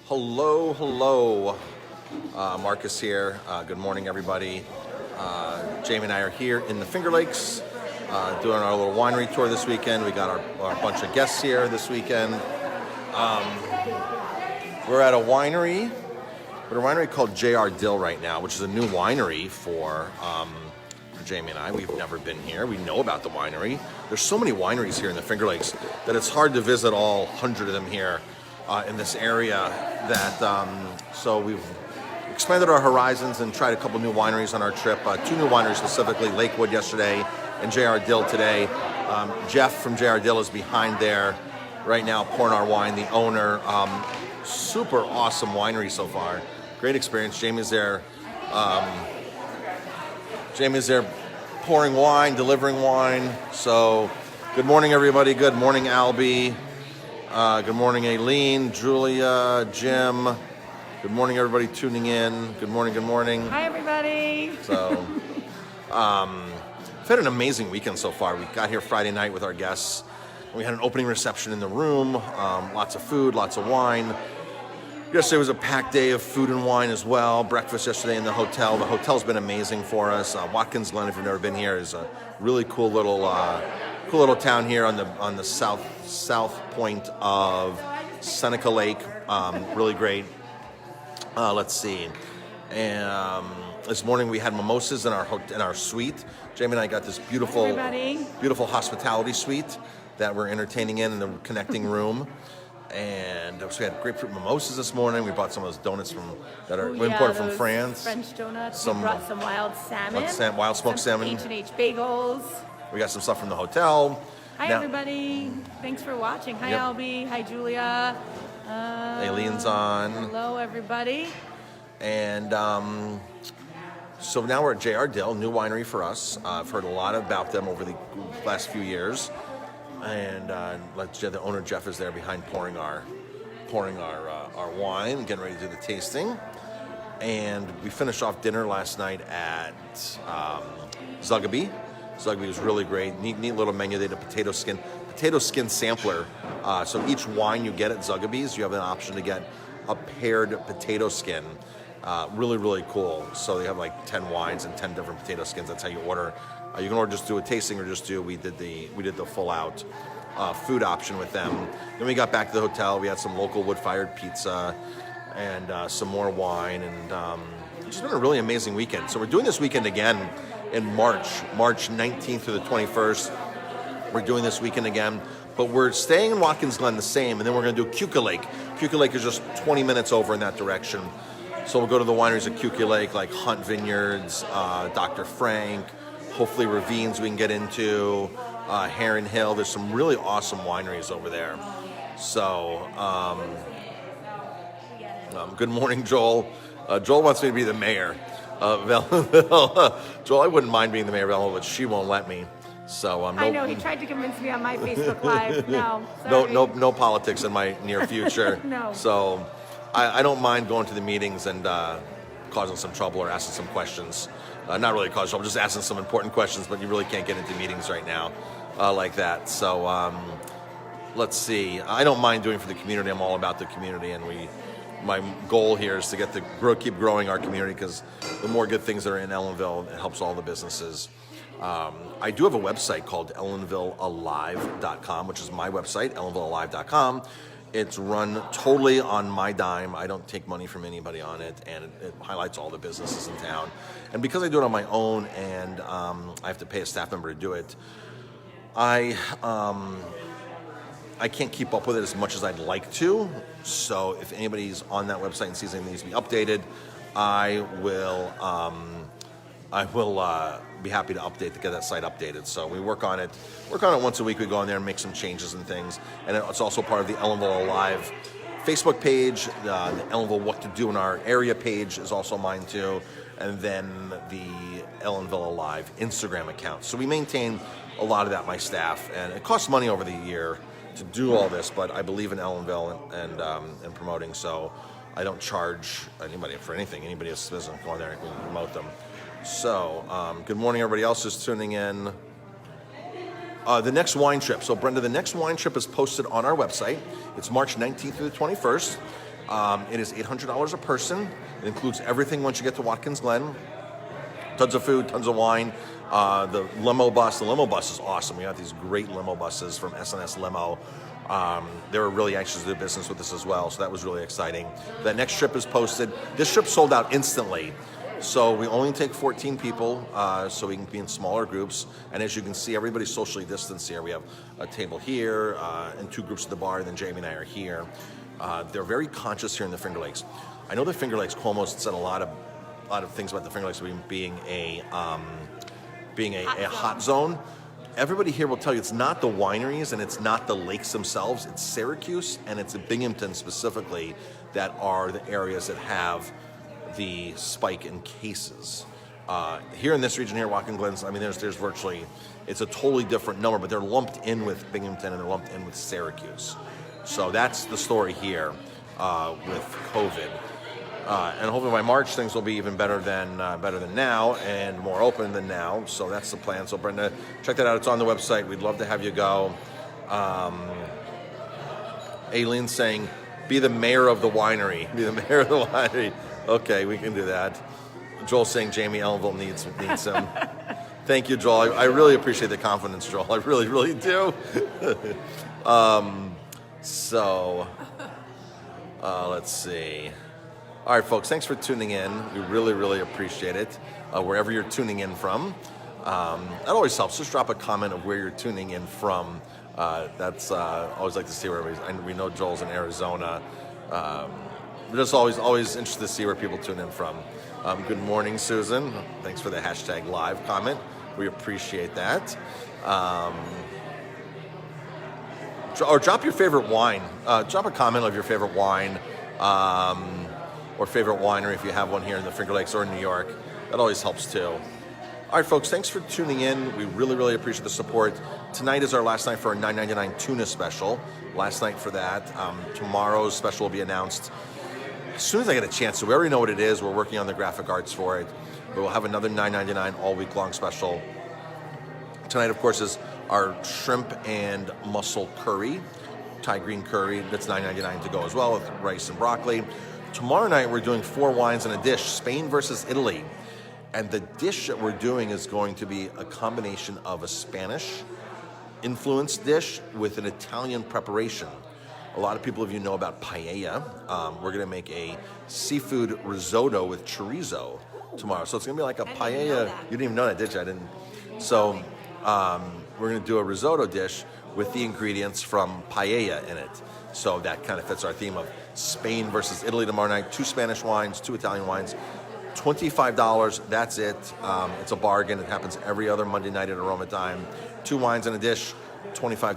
Hello. Marcus here. Good morning, everybody. Jamie and I are here in the Finger Lakes doing our little winery tour this weekend. We got our bunch of guests here this weekend. We're at a winery. We're at a winery called J.R. Dill right now, which is a new winery for Jamie and I. We've never been here. We know about the winery. There's so many wineries here in the Finger Lakes that it's hard to visit all 100 of them here in this area. So we've expanded our horizons and tried a couple new wineries on our trip. Two new wineries specifically, Lakewood yesterday and J.R. Dill today. Jeff from J.R. Dill is behind there right now pouring our wine, the owner. Super awesome winery so far. Great experience. Jamie's there pouring wine, delivering wine. So good morning, everybody. Good morning, Albie. Good morning, Aileen, Julia, Jim. Good morning, everybody tuning in. Good morning. Hi, everybody. So, we've had an amazing weekend so far. We got here Friday night with our guests. We had an opening reception in the room, lots of food, lots of wine. Yesterday was a packed day of food and wine as well. Breakfast yesterday in the hotel. The hotel's been amazing for us. Watkins Glen, if you've never been here, is a really cool little town here on the south point of Seneca Lake. Really great. Let's see. And this morning we had mimosas in our suite. Jamie and I got this beautiful hospitality suite that we're entertaining in the connecting room. And so we had grapefruit mimosas this morning. We bought some of those donuts that are imported from France. French donuts. We brought some wild salmon. Wild smoked salmon. H&H bagels. We got some stuff from the hotel. Hi, everybody. Thanks for watching. Hi, Albie. Hi, Julia. Aileen's on. Hello, everybody. And so now we're at J.R. Dill, new winery for us. I've heard a lot about them over the last few years. And the owner Jeff is there behind pouring our wine, getting ready to do the tasting. And we finished off dinner last night at Zugabee. Zugabee was really great. Neat little menu. They had a potato skin sampler. So each wine you get at Zugabee's, you have an option to get a paired potato skin. Really cool. So they have like 10 wines and 10 different potato skins. That's how you order. You can order just do a tasting or we did the full out food option with them. Then we got back to the hotel. We had some local wood-fired pizza and some more wine, and it's been a really amazing weekend. So we're doing this weekend again in March 19th through the 21st. We're doing this weekend again, but we're staying in Watkins Glen the same, and then we're going to do Keuka Lake. Keuka Lake is just 20 minutes over in that direction. So we'll go to the wineries at Keuka Lake, like Hunt Vineyards, Dr. Frank, hopefully Ravines we can get into, Heron Hill. There's some really awesome wineries over there. So, good morning, Joel. Joel wants me to be the mayor of Ellenville. Joel, I wouldn't mind being the mayor of Ellenville, but she won't let me. So I know, he tried to convince me on my Facebook Live. No, sorry. No politics in my near future. No. So I don't mind going to the meetings and causing some trouble or asking some questions. Not really causing trouble, just asking some important questions, but you really can't get into meetings right now like that. So let's see. I don't mind doing for the community. I'm all about the community, and my goal here is to keep growing our community, because the more good things that are in Ellenville, it helps all the businesses. I do have a website called ellenvillealive.com, which is my website, ellenvillealive.com. It's run totally on my dime. I don't take money from anybody on it, and it highlights all the businesses in town. And because I do it on my own, and I have to pay a staff member to do it, I can't keep up with it as much as I'd like to. So if anybody's on that website and sees anything needs to be updated, I will be happy to get that site updated. So we work on it once a week. We go on there and make some changes and things. And it's also part of the Ellenville Alive Facebook page. The Ellenville What to Do in Our Area page is also mine too. And then the Ellenville Alive Instagram account. So we maintain a lot of that, my staff. And it costs money over the year to do all this, but I believe in Ellenville and promoting. So I don't charge anybody for anything. Anybody else doesn't go on there and we can promote them. So, good morning, everybody else who's tuning in. The next wine trip. So, Brenda, the next wine trip is posted on our website. It's March 19th through the 21st. It is $800 a person. It includes everything once you get to Watkins Glen. Tons of food, tons of wine. The limo bus is awesome. We got these great limo buses from S&S Limo. They were really anxious to do business with us as well, so that was really exciting. That next trip is posted. This trip sold out instantly. So we only take 14 people, so we can be in smaller groups. And as you can see, everybody's socially distanced here. We have a table here and 2 groups at the bar, and then Jamie and I are here. They're very conscious here in the Finger Lakes. I know the Finger Lakes, Cuomo's said a lot of things about the Finger Lakes being a hot zone. Everybody here will tell you it's not the wineries and it's not the lakes themselves. It's Syracuse and it's Binghamton specifically that are the areas that have the spike in cases. Here in this region here, Watkins Glen, I mean, there's virtually, it's a totally different number, but they're lumped in with Binghamton and they're lumped in with Syracuse. So that's the story here with COVID. And hopefully by March things will be even better than now and more open than now. So that's the plan. So Brenda, check that out. It's on the website. We'd love to have you go. Aileen saying, be the mayor of the winery. Be the mayor of the winery. Okay, we can do that. Joel saying Jamie Ellenville needs him. Thank you, Joel. I really appreciate the confidence, Joel. I really, really do. Let's see. All right, folks, thanks for tuning in. We really, really appreciate it, wherever you're tuning in from. That always helps. Just drop a comment of where you're tuning in from. That's always like to see where we know Joel's in Arizona. We're just always interested to see where people tune in from. Good morning, Susan. Thanks for the hashtag live comment. We appreciate that. Or drop your favorite wine. Drop a comment of your favorite wine. Or favorite winery if you have one here in the Finger Lakes or in New York. That always helps too. All right, folks, thanks for tuning in. We really, really appreciate the support. Tonight is our last night for our $9.99 tuna special. Last night for that. Tomorrow's special will be announced as soon as I get a chance. So we already know what it is. We're working on the graphic arts for it. But we'll have another $9.99 all week long special. Tonight, of course, is our shrimp and mussel curry, Thai green curry. That's $9.99 to go as well with rice and broccoli. Tomorrow night, we're doing 4 wines and a dish, Spain versus Italy. And the dish that we're doing is going to be a combination of a Spanish-influenced dish with an Italian preparation. A lot of people of you know about paella. We're going to make a seafood risotto with chorizo tomorrow. So it's going to be like a paella. You didn't even know that, did you? I didn't. So we're going to do a risotto dish with the ingredients from paella in it. So that kind of fits our theme of Spain versus Italy tomorrow night. 2 Spanish wines, 2 Italian wines, $25. That's it. It's a bargain. It happens every other Monday night at Aroma Time. 2 wines and a dish, $25.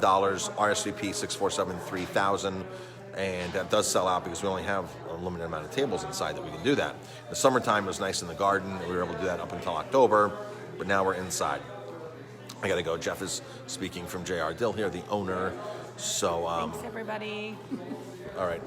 RSVP 647-3000. And that does sell out because we only have a limited amount of tables inside that we can do that. The summertime was nice in the garden. We were able to do that up until October, but now we're inside. I got to go. Jeff is speaking from JR Dill here, the owner. So, thanks, everybody. All right.